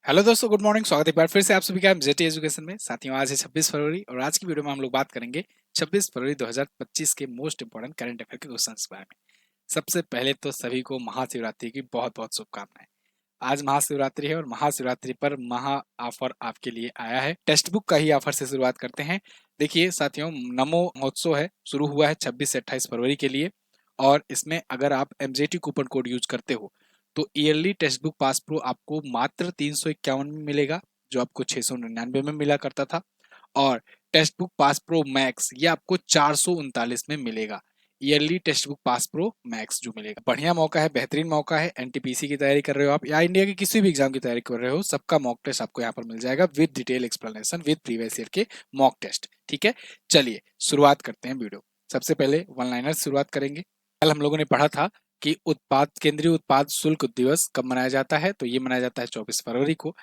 Hello दोस्तों, good morning. स्वागत है एक बार फिर से आप सभी का एमजेटी एजुकेशन में। साथियों, आज है 26 फरवरी और आज की वीडियो में हम लोग बात करेंगे 26 फरवरी 2025 के मोस्ट इंपोर्टेंट करंट अफेयर के क्वेश्चंस के बारे में। सबसे पहले तो सभी को महाशिवरात्रि की बहुत बहुत शुभकामनाएं। आज महाशिवरात्रि है और महाशिवरात्रि पर महा ऑफर आपके लिए आया है। टेक्स्ट बुक का ही ऑफर से शुरुआत करते हैं। देखिए साथियों, नमो महोत्सव है, शुरू हुआ है 26 से 28 फरवरी के लिए। और इसमें अगर आप एमजेटी कूपन कोड यूज करते हो तो yearly text book pass pro आपको मात्र 351 में मिलेगा, जो आपको 699 में मिला करता था। और text book pass pro max ये आपको 439 में मिलेगा। Yearly text book pass pro max जो मिलेगा, बढ़िया मौका है, बेहतरीन मौका है। एनटीपीसी की तैयारी कर रहे हो आप या इंडिया के किसी भी एग्जाम की तैयारी कर रहे हो, सबका मॉक टेस्ट आपको यहाँ पर मिल जाएगा with detail explanation with previous year के मॉक टेस्ट। ठीक है, चलिए शुरुआत करते हैं वीडियो। सबसे पहले वन लाइनर शुरुआत करेंगे। कल हम लोगों ने पढ़ा था कि केंद्रीय उत्पाद शुल्क दिवस कब मनाया जाता है, तो ये मनाया जाता है 24 फरवरी को।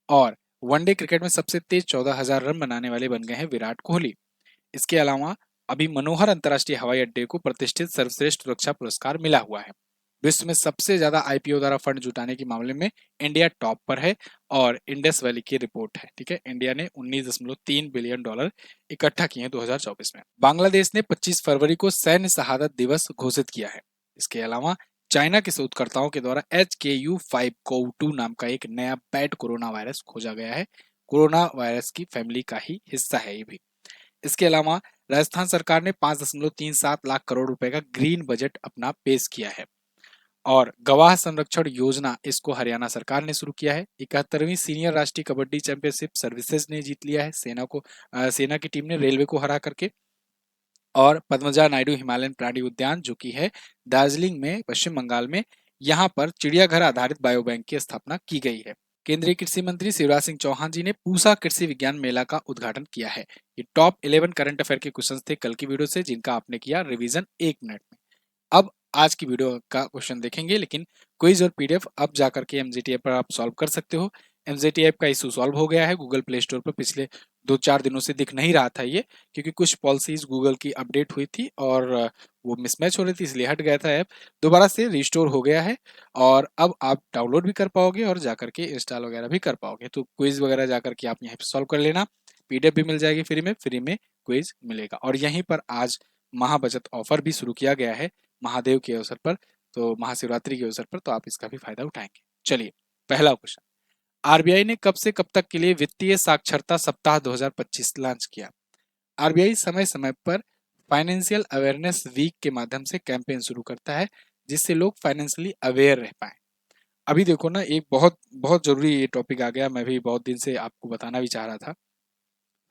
और वनडे क्रिकेट में सबसे तेज 14,000 रन बनाने वाले बन गए हैं विराट कोहली। इसके अलावा अभी मनोहर अंतर्राष्ट्रीय हवाई अड्डे को प्रतिष्ठित सर्वश्रेष्ठ सुरक्षा पुरस्कार मिला हुआ है। विश्व में सबसे ज्यादा आईपीओ द्वारा फंड जुटाने के मामले में इंडिया टॉप पर है और इंडस वैली की रिपोर्ट है। ठीक है, इंडिया ने 19.3 बिलियन डॉलर इकट्ठा किए हैं 2024 में। बांग्लादेश ने 25 फरवरी को सैन्य शहादत दिवस घोषित किया है। इसके अलावा चाइना के शोधकर्ताओं के द्वारा HKU5CoV2 नाम का एक नया बैड कोरोना वायरस खोजा गया है। कोरोना वायरस की फैमिली का ही हिस्सा है ये भी। इसके अलावा राजस्थान सरकार ने 5.37 लाख करोड़ रुपए का ग्रीन बजट अपना पेश किया है। और गवाह संरक्षण योजना, इसको हरियाणा सरकार ने शुरू किया है। 71वीं सीनियर राष्ट्रीय कबड्डी चैंपियनशिप सर्विसेज ने जीत लिया है सेना की टीम ने रेलवे को हरा करके। और पद्मजा नायडू हिमालयन प्राणी उद्यान जो कि है दार्जिलिंग में पश्चिम बंगाल में, यहाँ पर चिड़ियाघर आधारित बायो बैंक की स्थापना की गई है। केंद्रीय कृषि मंत्री शिवराज सिंह चौहान जी ने पूसा कृषि विज्ञान मेला का उद्घाटन किया है। ये टॉप 11 करंट अफेयर के क्वेश्चन थे कल की वीडियो से, जिनका आपने किया रिवीजन 1 मिनट में। अब आज की वीडियो का क्वेश्चन देखेंगे, लेकिन क्विज और पीडीएफ अब जाकर के एमजीटी ऐप पर आप सॉल्व कर सकते हो। एमजीटी ऐप का इशू सॉल्व हो गया है गूगल प्ले स्टोर पर। पिछले 2-4 दिनों से दिख नहीं रहा था ये, क्योंकि कुछ पॉलिसीज गूगल की अपडेट हुई थी और वो मिसमैच हो रही थी, इसलिए हट गया था ऐप। दोबारा से रिस्टोर हो गया है और अब आप डाउनलोड भी कर पाओगे और जाकर के इंस्टॉल वगैरह भी कर पाओगे। तो क्विज वगैरह जाकर के आप यहाँ पे सॉल्व कर लेना। पीडीएफ भी मिल जाएगी फ्री में क्विज मिलेगा। और यहीं पर आज महाबचत ऑफर भी शुरू किया गया है महादेव के अवसर पर, तो महाशिवरात्रि के अवसर पर, तो आप इसका भी फायदा उठाएंगे। चलिए, पहला क्वेश्चन। आरबीआई ने कब से कब तक के लिए वित्तीय साक्षरता सप्ताह 2025 लॉन्च किया? आरबीआई समय समय पर फाइनेंशियल अवेयरनेस वीक के माध्यम से कैंपेन शुरू करता है, जिससे लोग फाइनेंशियली अवेयर रह पाए। अभी देखो ना, एक बहुत बहुत जरूरी ये टॉपिक आ गया, मैं भी बहुत दिन से आपको बताना भी चाह रहा था।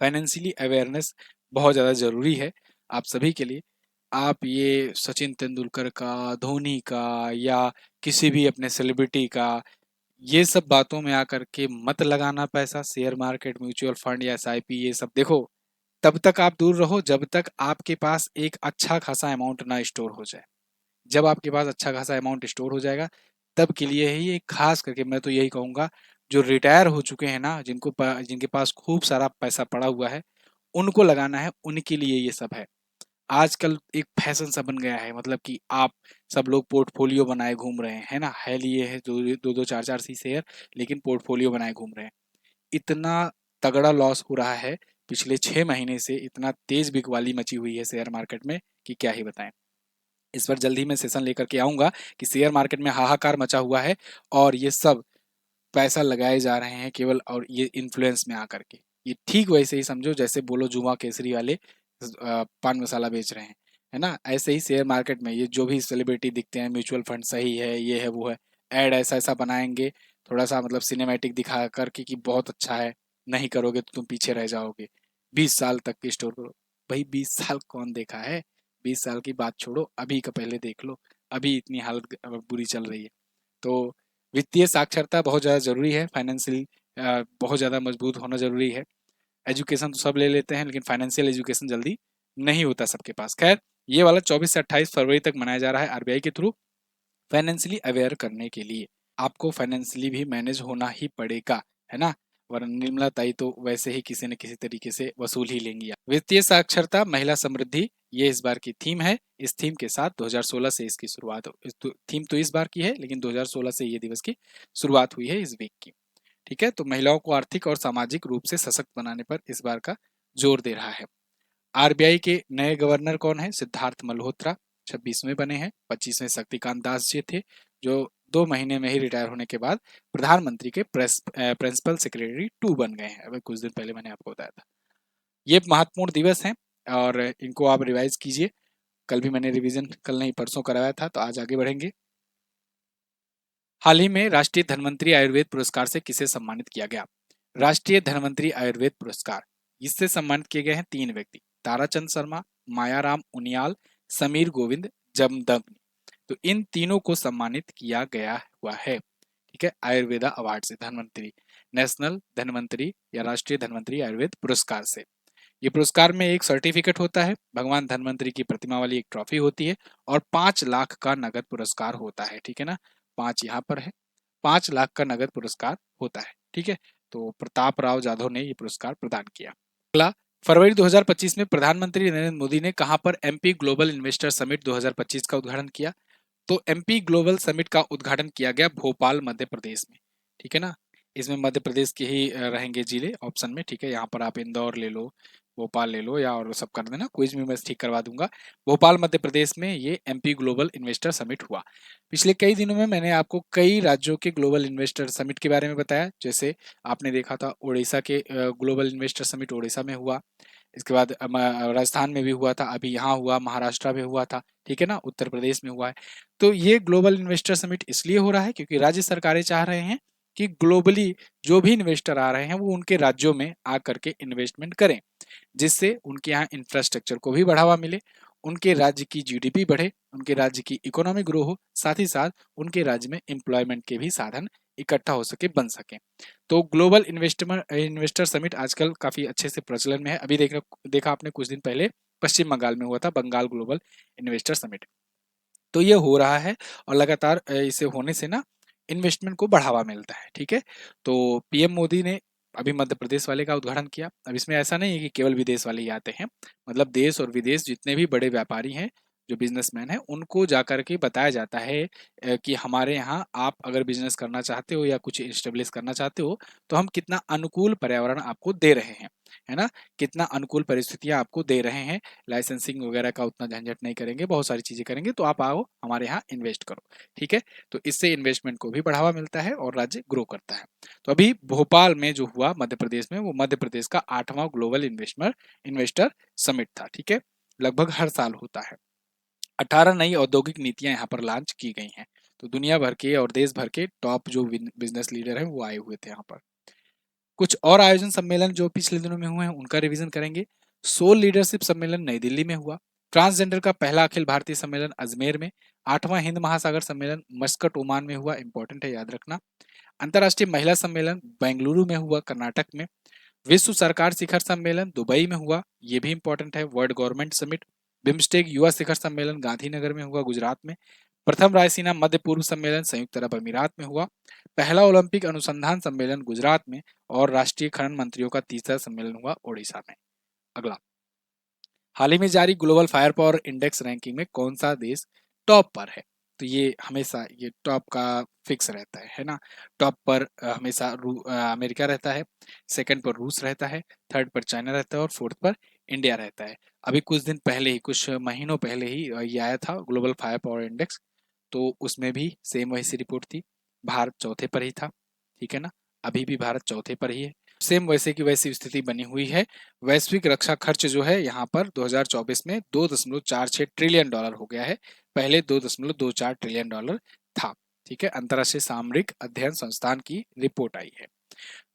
फाइनेंशियली अवेयरनेस बहुत ज़्यादा ज़रूरी है आप सभी के लिए। आप ये सचिन तेंदुलकर का, धोनी का या किसी भी अपने सेलिब्रिटी का, ये सब बातों में आकर के मत लगाना पैसा। शेयर मार्केट, म्यूचुअल फंड या एसआईपी, ये सब देखो, तब तक आप दूर रहो जब तक आपके पास एक अच्छा खासा अमाउंट ना स्टोर हो जाए। जब आपके पास अच्छा खासा अमाउंट स्टोर हो जाएगा, तब के लिए ही, एक खास करके मैं तो यही कहूंगा, जो रिटायर हो चुके हैं ना, जिनके पास खूब सारा पैसा पड़ा हुआ है, उनको लगाना है, उनके लिए ये सब है। आजकल एक फैशन सा बन गया है, मतलब कि आप सब लोग पोर्टफोलियो बनाए घूम रहे हैं, है ना, है लिए है दो दो दो चार चार सी शेयर, लेकिन पोर्टफोलियो बनाए घूम रहे हैं। इतना तगड़ा लॉस हो रहा है पिछले 6 महीने से, इतना तेज बिकवाली मची हुई है शेयर मार्केट में कि क्या ही बताएं। इस पर जल्द ही मैं सेशन लेकर के आऊंगा कि शेयर मार्केट में हाहाकार मचा हुआ है और ये सब पैसा लगाए जा रहे हैं केवल, और ये इन्फ्लुएंस में आकर के। ये ठीक वैसे ही समझो जैसे बोलो जुमा केसरी वाले पान मसाला बेच रहे हैं, है ना। ऐसे ही शेयर मार्केट में ये जो भी सेलिब्रिटी दिखते हैं, म्यूचुअल फंड सही है, ये है वो है, एड ऐसा ऐसा बनाएंगे, थोड़ा सा मतलब सिनेमैटिक दिखा करके कि बहुत अच्छा है, नहीं करोगे तो तुम पीछे रह जाओगे, 20 साल तक की स्टोर करो। भाई 20 साल कौन देखा है? 20 साल की बात छोड़ो, अभी का पहले देख लो, अभी इतनी हालत बुरी चल रही है। तो वित्तीय साक्षरता बहुत ज़्यादा ज़रूरी है, फाइनेंशियली बहुत ज़्यादा मजबूत होना ज़रूरी है। एजुकेशन तो सब ले लेते हैं, लेकिन फाइनेंशियल एजुकेशन जल्दी नहीं होता सबके पास। खैर, ये वाला 24 से 28 फरवरी तक मनाया जा रहा है आरबीआई के थ्रू, फाइनेंशियली अवेयर करने के लिए। आपको फाइनेंशियली भी मैनेज होना ही पड़ेगा, है ना, वरना निर्मला ताई तो वैसे ही किसी न किसी तरीके से वसूल ही लेंगी। वित्तीय साक्षरता, महिला समृद्धि, ये इस बार की थीम है। इस थीम के साथ 2016 से इसकी शुरुआत, थीम तो इस बार की है, लेकिन 2016 से ये दिवस की शुरुआत हुई है, इस वीक की। ठीक है, तो महिलाओं को आर्थिक और सामाजिक रूप से सशक्त बनाने पर इस बार का जोर दे रहा है। आरबीआई के नए गवर्नर कौन है? सिद्धार्थ मल्होत्रा 26वें बने हैं। 25वें शक्तिकांत दास जी थे, जो 2 महीने में ही रिटायर होने के बाद प्रधानमंत्री के प्रिंसिपल सेक्रेटरी 2 बन गए हैं। अभी कुछ दिन पहले मैंने आपको बताया था। ये महत्वपूर्ण दिवस हैं और इनको आप रिवाइज कीजिए। कल भी मैंने रिवीजन, कल नहीं परसों कराया था, तो आज आगे बढ़ेंगे। हाल ही में राष्ट्रीय धन्वंतरी आयुर्वेद पुरस्कार से किसे सम्मानित किया गया? राष्ट्रीय धन्वंतरी आयुर्वेद पुरस्कार, इससे सम्मानित किए गए हैं 3 व्यक्ति, ताराचंद शर्मा, मायाराम उनियाल, समीर गोविंद जमदग्नि। तो इन तीनों को सम्मानित किया गया हुआ है, ठीक है, आयुर्वेदा अवार्ड से, धन्वंतरी नेशनल धन्वंतरी या राष्ट्रीय धन्वंतरी आयुर्वेद पुरस्कार से। ये पुरस्कार में एक सर्टिफिकेट होता है, भगवान धन्वंतरी की प्रतिमा वाली एक ट्रॉफी होती है और 5 लाख का नगद पुरस्कार होता है, ठीक है ना, 5 यहाँ पर है, 5 लाख का नगद पुरस्कार होता है, ठीक है। तो प्रताप राव जाधव ने ये पुरस्कार प्रदान किया। अगला, फरवरी 2025 में प्रधानमंत्री नरेंद्र मोदी ने कहां पर एमपी ग्लोबल इन्वेस्टर समिट 2025 का उद्घाटन किया? तो एमपी ग्लोबल समिट का उद्घाटन किया गया भोपाल मध्य प्रदेश में, ठीक है ना। इसमें मध्य प्रदेश के ही रहेंगे जिले ऑप्शन में, ठीक है। यहाँ पर आप इंदौर ले लो, भोपाल ले लो, या और सब कर देना, क्विज में मैं ठीक करवा दूंगा। भोपाल मध्य प्रदेश में ये एमपी ग्लोबल इन्वेस्टर समिट हुआ। पिछले कई दिनों में मैंने आपको कई राज्यों के ग्लोबल इन्वेस्टर समिट के बारे में बताया। जैसे आपने देखा था उड़ीसा के ग्लोबल इन्वेस्टर समिट उड़ीसा में हुआ, इसके बाद राजस्थान में भी हुआ था, अभी यहाँ हुआ, महाराष्ट्र में हुआ था, ठीक है ना, उत्तर प्रदेश में हुआ है। तो ये ग्लोबल इन्वेस्टर समिट इसलिए हो रहा है क्योंकि राज्य सरकारें चाह रहे हैं कि ग्लोबली जो भी इन्वेस्टर आ रहे हैं वो उनके राज्यों में आकर के इन्वेस्टमेंट करें, जिससे उनके यहाँ इंफ्रास्ट्रक्चर को भी बढ़ावा मिले, उनके राज्य की जीडीपी बढ़े, उनके राज्य की इकोनॉमी ग्रो हो, साथ ही साथ उनके राज्य में एम्प्लॉयमेंट के भी साधन इकट्ठा हो सके, बन सके। तो ग्लोबल इन्वेस्टर समिट आजकल काफी अच्छे से प्रचलन में है। अभी देखा आपने कुछ दिन पहले पश्चिम बंगाल में हुआ था, बंगाल ग्लोबल इन्वेस्टर समिट। तो ये हो रहा है और लगातार इसे होने से ना इन्वेस्टमेंट को बढ़ावा मिलता है, ठीक है। तो पीएम मोदी ने अभी मध्य प्रदेश वाले का उद्घाटन किया। अब इसमें ऐसा नहीं है कि केवल विदेश वाले ही आते हैं, मतलब देश और विदेश जितने भी बड़े व्यापारी हैं, जो बिजनेसमैन हैं, उनको जाकर के बताया जाता है कि हमारे यहाँ आप अगर बिजनेस करना चाहते हो या कुछ इस्टेब्लिश करना चाहते हो तो हम कितना अनुकूल पर्यावरण आपको दे रहे हैं, है ना, कितना अनुकूल परिस्थितियां आपको दे रहे हैं, लाइसेंसिंग वगैरह का उतना झंझट नहीं करेंगे, बहुत सारी चीजें करेंगे, तो आप आओ हमारे यहाँ इन्वेस्ट करो, ठीक है। तो इससे इन्वेस्टमेंट को भी बढ़ावा मिलता है और राज्य ग्रो करता है। तो अभी भोपाल में जो हुआ मध्य प्रदेश में, वो मध्य प्रदेश का 8वां ग्लोबल इन्वेस्टर समिट था, ठीक है। लगभग हर साल होता है। 18 नई औद्योगिक नीतियां यहाँ पर लॉन्च की गई हैं। तो दुनिया भर के और देश भर के टॉप जो बिजनेस लीडर हैं वो आए हुए थे यहाँ पर। कुछ और आयोजन सम्मेलन जो पिछले दिनों में हुए हैं उनका रिवीजन करेंगे। सोल लीडरशिप सम्मेलन नई दिल्ली में हुआ। ट्रांसजेंडर का पहला अखिल भारतीय सम्मेलन अजमेर में। 8वां हिंद महासागर सम्मेलन मस्कट ओमान में हुआ, इंपॉर्टेंट है, याद रखना। अंतर्राष्ट्रीय महिला सम्मेलन बेंगलुरु में हुआ, कर्नाटक में। विश्व सरकार शिखर सम्मेलन दुबई में हुआ, ये भी इंपॉर्टेंट है, वर्ल्ड गवर्नमेंट समिट। बिम्स्टेक युवा शिखर सम्मेलन गांधीनगर में हुआ, गुजरात में। प्रथम रायसीना मध्य पूर्व सम्मेलन संयुक्त अरब अमीरात में हुआ। पहला ओलंपिक अनुसंधान सम्मेलन गुजरात में। और राष्ट्रीय खनन मंत्रियों का तीसरा सम्मेलन हुआ ओडिशा में। अगला, हाल ही में जारी global fire power index ranking में कौन सा देश टॉप पर है? तो ये हमेशा ये टॉप का फिक्स रहता है ना। टॉप पर हमेशा अमेरिका रहता है, सेकंड पर रूस रहता है, थर्ड पर चाइना रहता है और फोर्थ पर इंडिया रहता है। अभी कुछ दिन पहले ही, कुछ महीनों पहले ही ये आया था ग्लोबल फायर पावर इंडेक्स, तो उसमें भी सेम वैसी रिपोर्ट थी, भारत चौथे पर ही था, ठीक है ना। अभी भी भारत चौथे पर ही है, सेम वैसे की वैसी स्थिति बनी हुई है। वैश्विक रक्षा खर्च जो है यहाँ पर 2024 में $2.46 ट्रिलियन हो गया है, पहले $2.24 ट्रिलियन था, ठीक है। अंतर्राष्ट्रीय सामरिक अध्ययन संस्थान की रिपोर्ट आई है।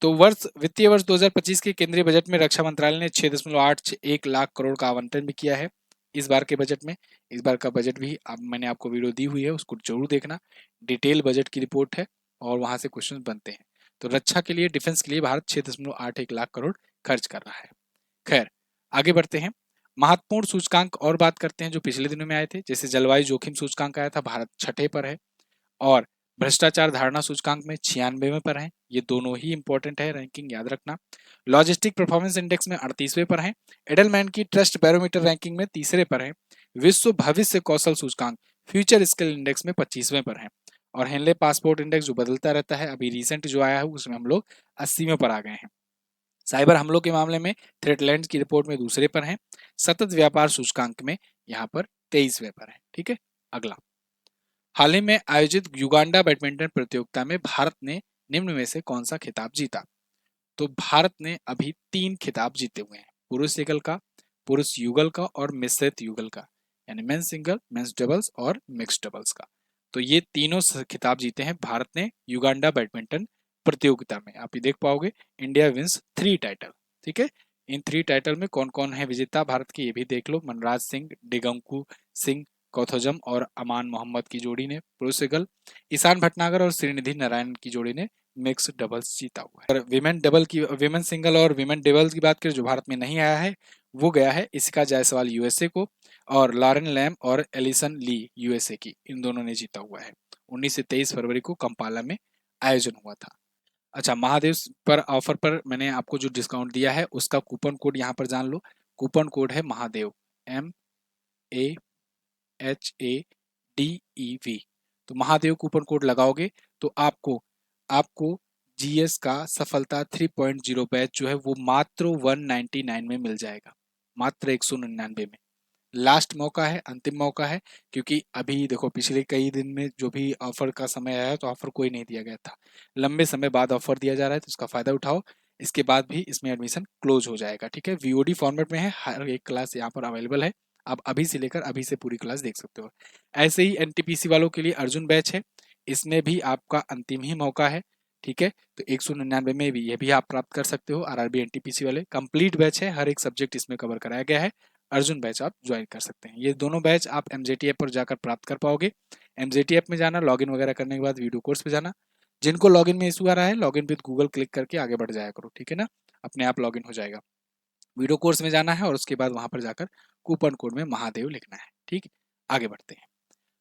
तो वित्तीय वर्ष 2025 के केंद्रीय बजट में रक्षा मंत्रालय ने 6.81 लाख करोड़ का आवंटन भी किया है इस बार के बजट में। इस बार का बजट भी मैंने आपको वीडियो दी हुई है, उसको जरूर देखना, डिटेल बजट की रिपोर्ट है और वहां से क्वेश्चन बनते हैं। तो रक्षा के लिए, डिफेंस के लिए भारत 6.81 लाख करोड़ खर्च कर रहा है। खैर, आगे बढ़ते हैं। महत्वपूर्ण सूचकांक और बात करते हैं जो पिछले दिनों में आए थे। जैसे जलवायु जोखिम सूचकांक आया था, भारत 6ठे पर है। और भ्रष्टाचार धारणा सूचकांक में 96वें पर है, ये दोनों ही इंपॉर्टेंट है, रैंकिंग याद रखना। लॉजिस्टिक परफॉर्मेंस इंडेक्स में 38वें पर है। एडलमैन की ट्रस्ट बैरोमीटर रैंकिंग में तीसरे पर है। विश्व भविष्य कौशल सूचकांक फ्यूचर स्किल इंडेक्स में 25वें पर है। और हेनले पासपोर्ट इंडेक्स जो बदलता रहता है, अभी रिसेंट जो आया है उसमें हम लोग 80वें पर आ गए हैं। साइबर हमलों के मामले में थ्रेटलैंड की रिपोर्ट में दूसरे पर हैं। सतत व्यापार सूचकांक में यहाँ पर 23वें पर है। ठीक है, अगला, हाल ही में आयोजित युगांडा बैडमिंटन प्रतियोगिता में भारत ने निम्न में से कौन सा खिताब जीता? तो भारत ने अभी 3 खिताब जीते हुए हैं, पुरुष युगल का, पुरुष युगल का और मिश्रित युगल का, यानी मेंस सिंगल, मेंस डबल्स और मिक्स डबल्स का। तो ये तीनों खिताब जीते हैं भारत ने युगांडा बैडमिंटन प्रतियोगिता में। आप ये देख पाओगे, इंडिया विंस 3 टाइटल। ठीक है, इन 3 टाइटल में कौन कौन है विजेता भारत के, ये भी देख लो। मनराज सिंह, डिगंकू सिंह कौथोजम और अमान मोहम्मद की जोड़ी ने पुरुष युगल, ईशान भटनागर और श्रीनिधि नारायण की जोड़ी ने मिक्स डबल्स जीता हुआ है। और विमेन सिंगल और विमेन डबल्स की बात करें, जो भारत में नहीं आया है, वो गया है इसका जायसवाल यूएसए को, और लॉरेन लैम और एलिसन ली यूएसए की, इन दोनों ने जीता हुआ है। 19 से 23 फरवरी को कंपाला में आयोजन हुआ था। अच्छा, महादेव पर ऑफर पर मैंने आपको जो डिस्काउंट दिया है उसका कूपन कोड यहाँ पर जान लो। कूपन कोड है महादेव, MAHADEV। तो महादेव कूपन कोड लगाओगे तो आपको आपको जीएस का सफलता 3.0 बैच जो है वो मात्र 199 में मिल जाएगा, मात्र 199 में। लास्ट मौका है, अंतिम मौका है, क्योंकि अभी देखो पिछले कई दिन में जो भी ऑफर का समय आया तो ऑफर कोई नहीं दिया गया था। लंबे समय बाद ऑफर दिया जा रहा है, तो उसका फायदा उठाओ। इसके बाद भी इसमें एडमिशन क्लोज हो जाएगा। ठीक है, वीओडी फॉर्मेट में है, हर एक क्लास यहाँ पर अवेलेबल है। आप अभी से लेकर अभी से पूरी क्लास देख सकते हो। ऐसे ही एनटीपीसी वालों के लिए अर्जुन बैच है, इसमें भी आपका अंतिम ही मौका है। ठीक है, तो 199 में भी ये भी आप प्राप्त कर सकते हो। आरआरबी एनटीपीसी वाले कंप्लीट बैच है, हर एक सब्जेक्ट इसमें कवर कराया गया है। अर्जुन बैच आप ज्वाइन कर सकते हैं। ये दोनों बैच आप एमजेटी ऐप पर जाकर प्राप्त कर पाओगे। एमजेटी ऐप में जाना, लॉगिन वगैरह करने के बाद वीडियो कोर्स पे जाना। जिनको लॉगिन में इशू आ रहा है, लॉगिन विद गूगल क्लिक करके आगे बढ़ जाया करो। ठीक है ना, अपने आप लॉगिन हो जाएगा। वीडियो कोर्स में जाना है और उसके बाद वहां पर जाकर कूपन कोड में महादेव लिखना है। ठीक, आगे बढ़ते हैं।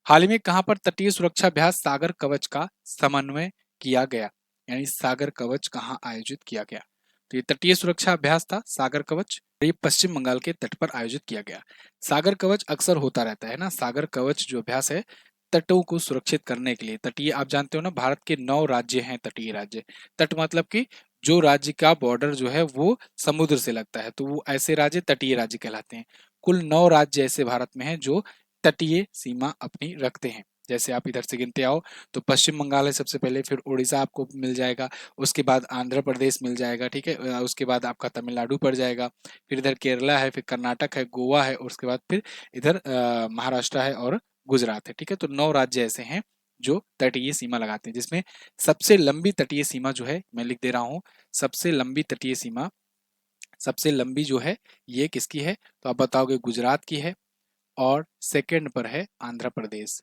हाल ही में कहां पर तटीय सुरक्षा अभ्यास सागर कवच का समन्वय किया गया, यानी सागर कवच कहां आयोजित किया गया? तो ये तटीय सुरक्षा अभ्यास था सागर कवच, ये पश्चिम बंगाल के तट पर आयोजित किया गया। सागर कवच अक्सर होता रहता है ना, सागर कवच जो अभ्यास है तटों को सुरक्षित करने के लिए। तटीय आप जानते हो ना, भारत के 9 राज्य हैं तटीय राज्य। तट मतलब कि जो राज्य का बॉर्डर जो है वो समुद्र से लगता है, तो वो ऐसे राज्य तटीय राज्य कहलाते हैं। कुल 9 राज्य ऐसे भारत में हैं जो तटीय सीमा अपनी रखते हैं। जैसे आप इधर से गिनते आओ तो पश्चिम बंगाल है सबसे पहले, फिर उड़ीसा आपको मिल जाएगा, उसके बाद आंध्र प्रदेश मिल जाएगा। ठीक है, उसके बाद आपका तमिलनाडु पड़ जाएगा, फिर इधर केरला है, फिर कर्नाटक है, गोवा है, और उसके बाद फिर इधर महाराष्ट्र है और गुजरात है। ठीक है, तो 9 राज्य ऐसे हैं जो तटीय सीमा लगाते हैं, जिसमें सबसे लंबी तटीय सीमा जो है, मैं लिख दे रहा हूँ, सबसे लंबी तटीय सीमा, सबसे लंबी जो है ये किसकी है? तो आप बताओगे गुजरात की है, और सेकंड पर है आंध्र प्रदेश।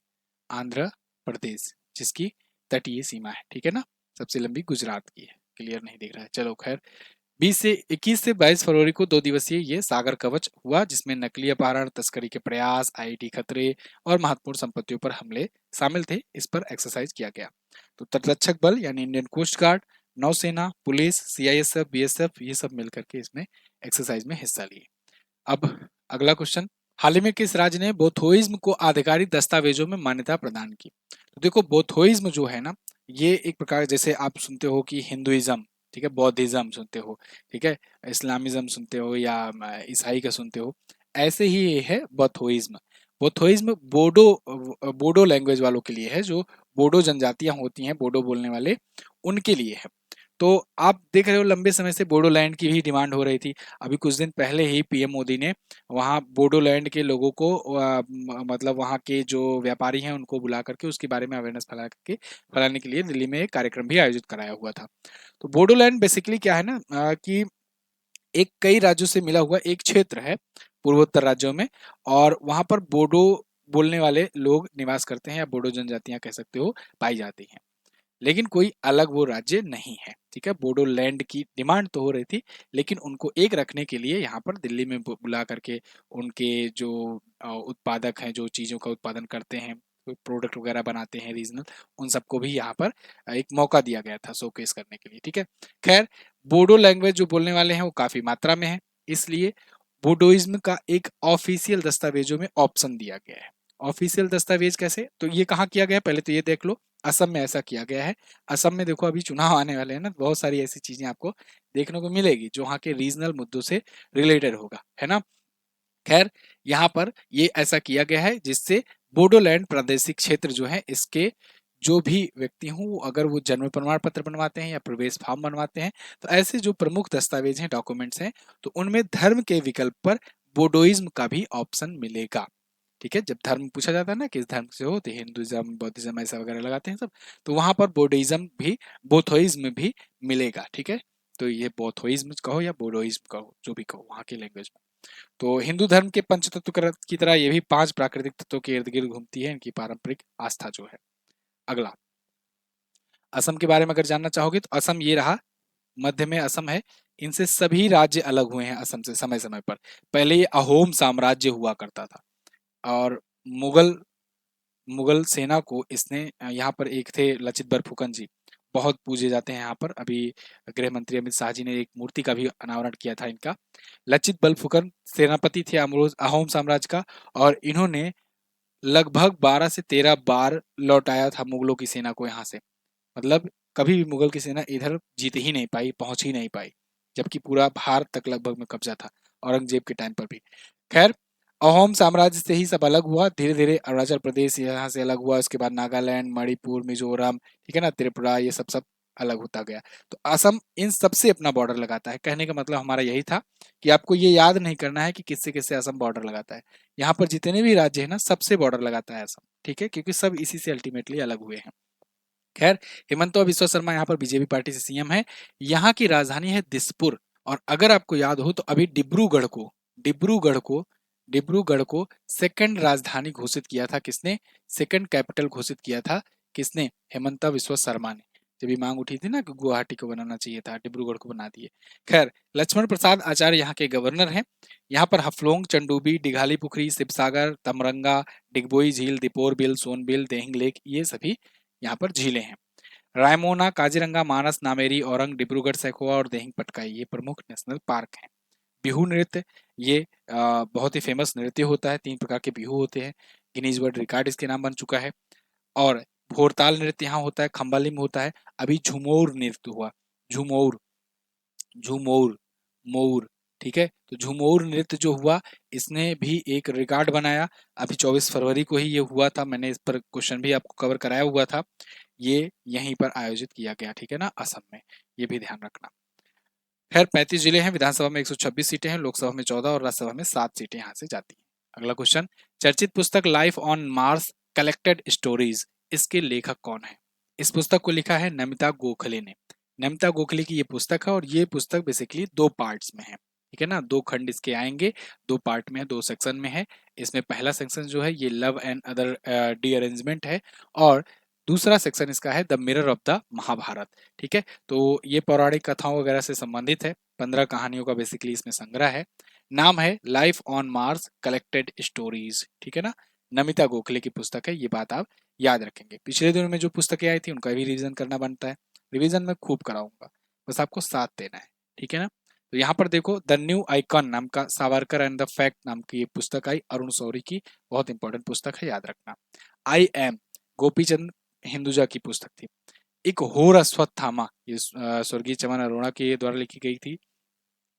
आंध्र प्रदेश जिसकी तटीय सीमा है। ठीक है ना, सबसे लंबी गुजरात की है। क्लियर नहीं दिख रहा है, चलो खैर। 21 से 22 फरवरी को 2 दिवसीय ये सागर कवच हुआ, जिसमें नकली अपहरण, तस्करी के प्रयास, आईटी खतरे और महत्वपूर्ण संपत्तियों पर हमले शामिल थे। इस पर एक्सरसाइज किया गया। तो तटरक्षक बल यानी इंडियन कोस्ट गार्ड, नौसेना, पुलिस, सीआईएसएफ, बीएसएफ, ये सब मिलकर के इसमें एक्सरसाइज में हिस्सा लिए। अब अगला क्वेश्चन, हाल ही में किस राज्य ने बोथोइज्म को आधिकारिक दस्तावेजों में मान्यता प्रदान की? तो देखो, बोथोइज्म जो है ना, ये एक प्रकार, जैसे आप सुनते हो कि हिंदुइज्म, ठीक है, बौद्धिज्म सुनते हो, ठीक है, इस्लामिज्म सुनते हो, या ईसाई का सुनते हो, ऐसे ही ये है बोथोइज्म। बोथोइज्म बोडो लैंग्वेज वालों के लिए है, जो बोडो जनजातियां होती हैं, बोडो बोलने वाले, उनके लिए है। तो आप देख रहे हो लंबे समय से बोडोलैंड की भी डिमांड हो रही थी। अभी कुछ दिन पहले ही पीएम मोदी ने वहाँ बोडोलैंड के लोगों को मतलब वहाँ के जो व्यापारी हैं उनको बुला करके उसके बारे में अवेयरनेस फैलाने के लिए दिल्ली में एक कार्यक्रम भी आयोजित कराया हुआ था। तो बोडोलैंड बेसिकली क्या है ना, कि एक कई राज्यों से मिला हुआ एक क्षेत्र है पूर्वोत्तर राज्यों में, और वहां पर बोडो बोलने वाले लोग निवास करते हैं, या बोडो जनजातियां कह सकते हो, पाई जाती हैं। लेकिन कोई अलग वो राज्य नहीं है। ठीक है, बोडोलैंड की डिमांड तो हो रही थी, लेकिन उनको एक रखने के लिए यहाँ पर दिल्ली में बुला करके उनके जो उत्पादक हैं, जो चीज़ों का उत्पादन करते हैं, प्रोडक्ट वगैरह बनाते हैं रीजनल, उन सबको भी यहाँ पर एक मौका दिया गया था शोकेस करने के लिए। ठीक है, खैर, बोडो लैंग्वेज जो बोलने वाले हैं वो काफ़ी मात्रा में है, इसलिए बोडोइज्म का एक ऑफिशियल दस्तावेजों में ऑप्शन दिया गया है। ऑफिशियल दस्तावेज कैसे? तो ये कहाँ किया गया, पहले तो ये देख लो। असम में ऐसा किया गया है। असम में देखो अभी चुनाव आने वाले हैं ना, बहुत सारी ऐसी चीजें आपको देखने को मिलेगी जो वहाँ के रीजनल मुद्दों से रिलेटेड होगा, है ना। खैर, यहाँ पर ये ऐसा किया गया है जिससे बोडोलैंड प्रादेशिक क्षेत्र जो है इसके जो भी व्यक्ति हों, वो अगर वो जन्म प्रमाण पत्र बनवाते हैं या प्रवेश फॉर्म बनवाते हैं, तो ऐसे जो प्रमुख दस्तावेज हैं, डॉक्यूमेंट्स हैं, तो उनमें धर्म के विकल्प पर बोडोइज्म का भी ऑप्शन मिलेगा। ठीक है, जब धर्म पूछा जाता है ना किस धर्म से हो, तो हिंदुइज्म, बौद्धिज्म ऐसा वगैरह लगाते हैं सब, तो वहां पर बोडोइज्म भी, बोथोइज्म भी मिलेगा। ठीक है, तो ये बोथोइज्म कहो या बोडोइज्म कहो, जो भी कहो वहां की लैंग्वेज में। तो हिंदू धर्म के पंचतत्व की तरह ये भी 5 प्राकृतिक तत्वों के इर्द गिर्द घूमती है इनकी पारंपरिक आस्था जो है। अगला, असम के बारे में अगर जानना चाहोगे तो असम ये रहा, मध्य में असम है। इनसे सभी राज्य अलग हुए हैं असम से समय समय पर। पहले ये अहोम साम्राज्य हुआ करता था, और मुगल मुगल सेना को इसने यहाँ पर एक थे लचित बरफुकन जी, बहुत पूजे जाते हैं यहाँ पर। अभी गृह मंत्री अमित शाह जी ने एक मूर्ति का भी अनावरण किया था इनका। लचित बरफुकन सेनापति थे अहोम साम्राज्य का, और इन्होंने लगभग 12 से 13 बार लौटाया था मुगलों की सेना को यहाँ से। मतलब कभी भी मुगल की सेना इधर जीत ही नहीं पाई, पहुंच ही नहीं पाई, जबकि पूरा भारत तक लगभग में कब्जा था औरंगजेब के टाइम पर भी। खैर, अहोम साम्राज्य से ही सब अलग हुआ धीरे धीरे। अरुणाचल प्रदेश यहाँ से अलग हुआ, उसके बाद नागालैंड, मणिपुर, मिजोरम, ठीक है ना, त्रिपुरा, ये सब सब अलग होता गया। तो असम इन सबसे अपना बॉर्डर लगाता है। कहने का मतलब हमारा यही था कि आपको ये याद नहीं करना है कि किससे किससे असम बॉर्डर लगाता है। यहाँ पर जितने भी राज्य है ना, सबसे बॉर्डर लगाता है असम। ठीक है, क्योंकि सब इसी से अल्टीमेटली अलग हुए हैं। खैर, हिमंता बिस्वा शर्मा यहाँ पर बीजेपी पार्टी से सीएम है। यहाँ की राजधानी है दिसपुर। और अगर आपको याद हो तो अभी डिब्रूगढ़ को सेकंड राजधानी घोषित किया था किसने, सेकंड कैपिटल घोषित किया था किसने, हिमंता बिस्वा शर्मा ने। जब ये मांग उठी थी ना कि गुवाहाटी को बनाना चाहिए था, डिब्रूगढ़ को बना दिए। खैर, लक्ष्मण प्रसाद आचार्य यहाँ के गवर्नर हैं। यहाँ पर हफलोंग, चंडूबी, दिघाली पुखरी, शिवसागर, तमरंगा, डिगबोई झील, दीपोर बिल, सोनबिल, देहिंग लेक, ये सभी यहाँ पर झीलें हैं। रायमोना, काजीरंगा, मानस, नामेरी, औरंग, डिब्रूगढ़ सैखोवा और देहिंग पटकाई ये प्रमुख नेशनल पार्क हैं। बिहू नृत्य, ये बहुत ही फेमस नृत्य होता है। 3 प्रकार के बिहू होते हैं। गिनीज वर्ल्ड रिकॉर्ड इसके नाम बन चुका है। और भोरताल नृत्य यहाँ होता है, खम्बाली में होता है। अभी झुमोर नृत्य हुआ, झुमोर, झुमोर, मोर, ठीक है। तो झुमोर नृत्य जो हुआ, इसने भी एक रिकॉर्ड बनाया। अभी 24 फरवरी को ही ये हुआ था, मैंने इस पर क्वेश्चन भी आपको कवर कराया हुआ था। ये यहीं पर आयोजित किया गया, ठीक है ना, असम में, ये भी ध्यान रखना। खैर, 35 जिले हैं, विधानसभा में 126 सीटें हैं, लोकसभा में 14 और राज्यसभा में 7 सीटें यहाँ से जाती हैं। अगला क्वेश्चन, चर्चित पुस्तक life on Mars collected stories, इसके लेखक कौन है। इस पुस्तक को लिखा है नमिता गोखले ने। नमिता गोखले की ये पुस्तक है, और ये पुस्तक बेसिकली 2 पार्ट्स में है, ठीक है ना, 2 खंड इसके आएंगे, 2 पार्ट में है, 2 सेक्शन में है। इसमें पहला सेक्शन जो है ये love and other D arrangement है, और दूसरा सेक्शन इसका है the mirror of the Mahabharata. ठीक है, तो ये पौराणिक कथाओं वगैरह से संबंधित है। 15 कहानियों का बेसिकली इसमें संग्रह है। नाम है life on Mars collected stories, ठीक है ना। नमिता गोखले की पुस्तक है, ये बात आप याद रखेंगे। पिछले दिनों में जो पुस्तकें आई थी उनका भी रिवीजन करना बनता है। रिवीजन में खूब कराऊंगा, बस आपको साथ देना है, ठीक है ना। तो यहाँ पर देखो, द न्यू आइकॉन नाम का, सावरकर एंड द फैक्ट नाम की ये पुस्तक आई, अरुण शौरी की, बहुत इंपॉर्टेंट पुस्तक है, याद रखना। आई एम, गोपीचंद हिंदुजा की पुस्तक थी। एक होर अश्वत्थामा, ये स्वर्गीय चमन अरोड़ा के द्वारा लिखी गई थी।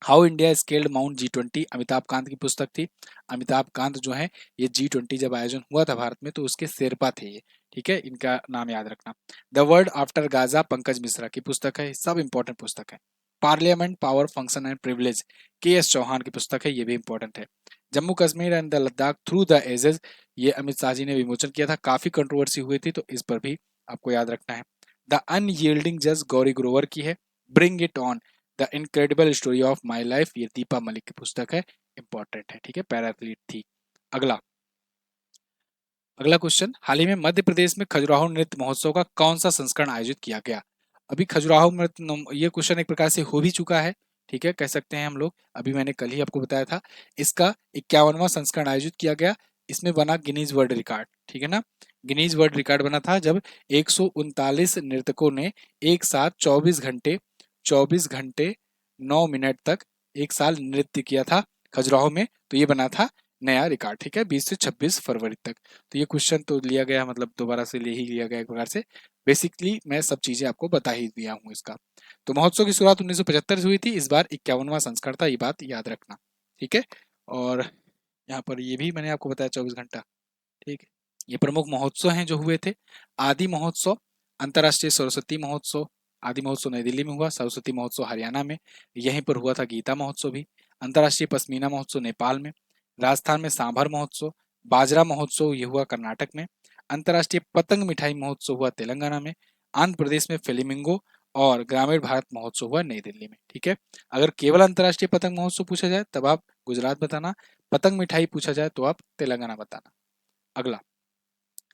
How India scaled mount G20, Amitabh Kant की पुस्तक थी। अमिताभ कांत जो है, ये G20 जब आयोजन हुआ था भारत में तो उसके शेरपा थे ये, ठीक है, इनका नाम याद रखना। The world after Gaza, Pankaj Mishra की पुस्तक है, सब इंपॉर्टेंट पुस्तक है। Parliament, power, function and privilege, KS Chauhan की पुस्तक है, ये भी इंपॉर्टेंट है। Jammu Kashmir and the Ladakh through the ages, ये अमित शाह जी ने विमोचन किया था, काफी कंट्रोवर्सी हुई थी, तो इस पर भी आपको याद रखना है। द अनयील्डिंग जज, गौरी ग्रोवर की है। Bring it on, the incredible story of my life, ये दीपा मलिक की पुस्तक है, इंपॉर्टेंट है, ठीक है, पैरा एथलीट थी। अगला अगला क्वेश्चन, हाल ही में मध्य प्रदेश में खजुराहो नृत्य महोत्सव का कौन सा संस्करण आयोजित किया गया। अभी खजुराहो नृत्य, ये क्वेश्चन एक प्रकार से हो भी चुका है, ठीक है, कह सकते हैं हम लोग। अभी मैंने कल ही आपको बताया था, इसका 51वां संस्करण आयोजित किया गया। इसमें बना गिनीज वर्ल्ड रिकॉर्ड, ठीक है ना। गिनीज वर्ल्ड रिकॉर्ड बना था जब 139 नर्तकों ने एक साथ 24 घंटे 9 मिनट तक एक साल नृत्य किया था खजुराहो में, तो ये बना था नया रिकॉर्ड, ठीक है, 20 से 26 फरवरी तक। तो ये क्वेश्चन तो लिया गया, मतलब दोबारा से ले ही लिया गया एक प्रकार से। बेसिकली मैं सब चीजें आपको बता ही दिया हूँ इसका। तो महोत्सव की शुरुआत 1975 से हुई थी, इस बार 51वां संस्करण था, ये बात याद रखना, ठीक है। और यहाँ पर ये भी मैंने आपको बताया 24 घंटा, ठीक है। ये प्रमुख महोत्सव हैं जो हुए थे। आदि महोत्सव, अंतर्राष्ट्रीय सरस्वती महोत्सव। आदि महोत्सव नई दिल्ली में हुआ, सरस्वती महोत्सव हरियाणा में, यहीं पर हुआ था गीता महोत्सव भी। अंतर्राष्ट्रीय पश्मीना महोत्सव नेपाल में। राजस्थान में सांभर महोत्सव। बाजरा महोत्सव ये हुआ कर्नाटक में। अंतर्राष्ट्रीय पतंग मिठाई महोत्सव हुआ तेलंगाना में। आंध्र प्रदेश में फ्लेमिंगो और ग्रामीण भारत महोत्सव हुआ नई दिल्ली में, ठीक है। अगर केवल अंतर्राष्ट्रीय पतंग महोत्सव पूछा जाए तब आप गुजरात बताना, पतंग मिठाई पूछा जाए तो आप तेलंगाना बताना। अगला,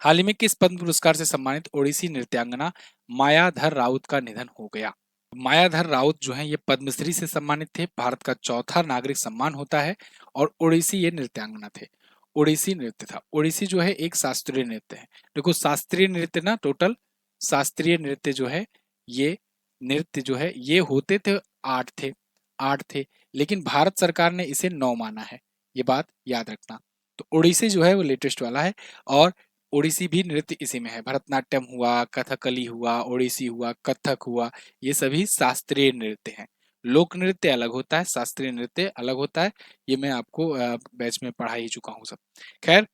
हाल ही में किस पद्म पुरस्कार से सम्मानित ओडिसी नृत्यांगना मायाधर राउत का निधन हो गया? मायाधर राउत जो है ये पद्मश्री से सम्मानित थे, भारत का चौथा नागरिक सम्मान होता है। और ओडिसी ये नृत्यांगना थे। ओडिसी नृत्य था, ओडिसी जो है एक शास्त्रीय नृत्य है। देखो शास्त्रीय नृत्य ना, टोटल शास्त्रीय नृत्य जो है, ये नृत्य जो है ये होते थे 8 थे, 8 थे। लेकिन भारत सरकार ने इसे 9 माना है, ये बात याद रखना। तो ओडिसी जो है वो लेटेस्ट वाला है। और ओडिसी भी नृत्य इसी में है। भरतनाट्यम हुआ, कथकली हुआ, ओडिसी हुआ, कथक हुआ, ये सभी शास्त्रीय नृत्य हैं। लोक नृत्य अलग होता है, शास्त्रीय नृत्य अलग होता है। ये मैं आपको बैच में पढ़ा ही चुका हूँ सब। खैर,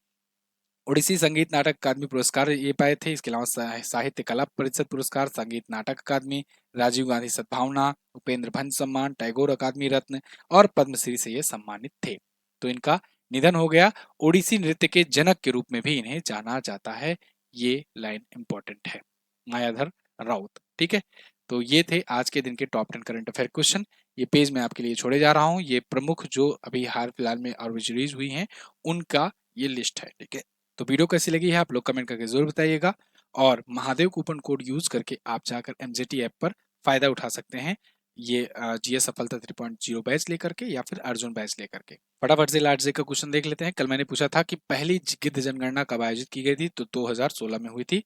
ओडिसी संगीत नाटक अकादमी पुरस्कार ये पाए थे। इसके अलावा साहित्य कला परिषद पुरस्कार, संगीत नाटक अकादमी, राजीव गांधी सद्भावना, उपेंद्र भंज सम्मान, टैगोर अकादमी रत्न और पद्मश्री से ये सम्मानित थे। तो इनका निधन हो गया। ओडिसी नृत्य के जनक के रूप में भी इन्हें जाना जाता है। ये लाइन इंपॉर्टेंट है, मायाधर राउत, ठीक है। तो ये थे आज के दिन के टॉप 10 करंट अफेयर क्वेश्चन। ये पेज मैं आपके लिए छोड़े जा रहा हूँ। ये प्रमुख जो अभी हाल फिलहाल में और रिलीज हुई हैं उनका ये लिस्ट है, ठीक है। तो वीडियो कैसी लगी है आप लोग कमेंट करके जरूर बताइएगा। और महादेव कूपन कोड यूज करके आप जाकर एमजेटी ऐप पर फायदा उठा सकते हैं, ये जीएस सफलता 3.0 बैच लेकर के या फिर अर्जुन बैच लेकर के। फटाफट से लास्ट का क्वेश्चन देख लेते हैं। कल मैंने पूछा था कि पहली गिद्ध जनगणना कब आयोजित की गई थी, तो 2016 में हुई थी।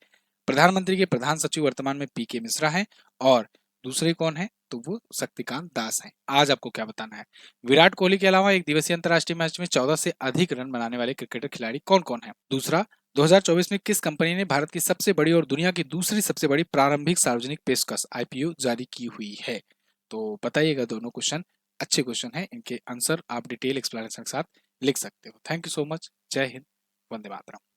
प्रधानमंत्री के प्रधान सचिव वर्तमान में पीके मिश्रा हैं और दूसरे कौन है, तो वो शक्तिकांत दास हैं। आज आपको क्या बताना है, विराट कोहली के अलावा एक दिवसीय अंतर्राष्ट्रीय मैच में 14 से अधिक रन बनाने वाले क्रिकेटर खिलाड़ी कौन कौन है। दूसरा, 2024 में किस कंपनी ने भारत की सबसे बड़ी और दुनिया की दूसरी सबसे बड़ी प्रारंभिक सार्वजनिक पेशकश आईपीओ जारी की हुई है। तो बताइएगा, दोनों क्वेश्चन अच्छे क्वेश्चन हैं, इनके आंसर आप डिटेल एक्सप्लेनेशन के साथ लिख सकते हो। Thank you so much. जय हिंद, वंदे मातरम।